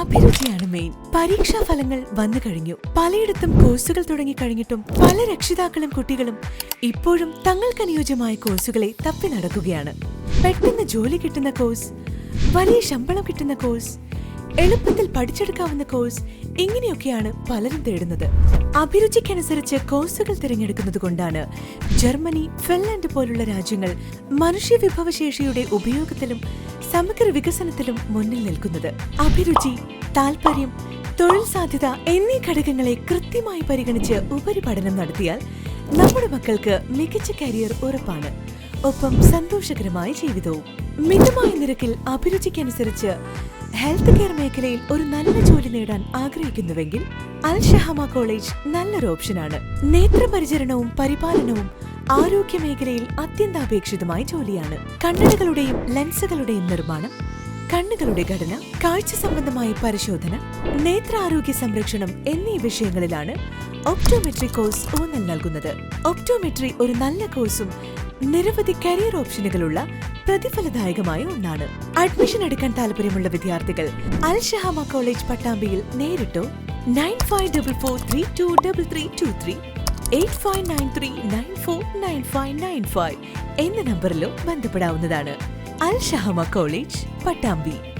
അഭിരുചിയാണ് main. പരീക്ഷാ ഫലങ്ങൾ വന്നു കഴിഞ്ഞു. പലയിടത്തും കോഴ്സുകൾ തുടങ്ങിക്കഴിഞ്ഞിട്ടും പല രക്ഷിതാക്കളും കുട്ടികളും ഇപ്പോഴും തങ്ങൾക്കനുയോജ്യമായ കോഴ്സുകളെ തപ്പി നടക്കുകയാണ്. പെട്ടെന്ന് ജോലി കിട്ടുന്ന കോഴ്സ്, വലിയ ശമ്പളം കിട്ടുന്ന കോഴ്സ്, എളുപ്പത്തിൽ പഠിച്ചെടുക്കാവുന്ന കോഴ്സ്, ഇങ്ങനെയൊക്കെയാണ് പലരും തേടുന്നത്. അഭിരുചിക്കനുസരിച്ച് കോഴ്സുകൾ തിരഞ്ഞെടുക്കുന്നത് കൊണ്ടാണ് ജർമ്മനി, ഫിൻലാൻഡ് പോലുള്ള രാജ്യങ്ങൾ മനുഷ്യവിഭവശേഷിയുടെ ഉപയോഗത്തിലും സമഗ്ര വികസനത്തിലും മുന്നിൽ നിൽക്കുന്നത്. അഭിരുചി, താൽപര്യം, തൊഴിൽ സാധ്യത എന്നീ ഘടകങ്ങളെ കൃത്യമായി പരിഗണിച്ച് ഉപരിപഠനം നടത്തിയാൽ നമ്മുടെ മക്കൾക്ക് മികച്ച കരിയർ ഉറപ്പാണ്. ഒപ്പം സന്തോഷകരമായ ജീവിതവും. മിതമായ നിരക്കിൽ അഭിരുചിക്കനുസരിച്ച് ഹെൽത്ത് കെയർ മേഖലയിൽ ഒരു നല്ല ജോലി നേടാൻ ആഗ്രഹിക്കുന്നുവെങ്കിൽ അൽ ഷഹമ കോളേജ് നല്ലൊരു ഓപ്ഷനാണ്. നേത്രപരിചരണവും പരിപാലനവും ആരോഗ്യ മേഖലയിൽ അത്യന്താപേക്ഷിതമായ ജോലിയാണ്. കണ്ണടകളുടെയും ലെൻസുകളുടെയും നിർമ്മാണം, കണ്ണുകളുടെ ഘടന, കാഴ്ച സംബന്ധമായ പരിശോധന, നേത്രാരോഗ്യ സംരക്ഷണം എന്നീ വിഷയങ്ങളിലാണ് ഒപ്റ്റോമെട്രി കോഴ്സ് ഊന്നൽ നൽകുന്നത്. ഒപ്റ്റോമെട്രി ഒരു നല്ല കോഴ്സും നിരവധി കരിയർ ഓപ്ഷനുകളുള്ള പ്രതിഫലദായകമായ ഒന്നാണ്. അഡ്മിഷൻ എടുക്കാൻ താല്പര്യമുള്ള വിദ്യാർത്ഥികൾ അൽ ഷഹമ കോളേജ് പട്ടാമ്പിയിൽ നേരിട്ടോ 9544323323 8593949595 എന്ന നമ്പറിലോ ബന്ധപ്പെടാവുന്നതാണ്. അൽ ഷഹമ കോളേജ്, പട്ടാമ്പി.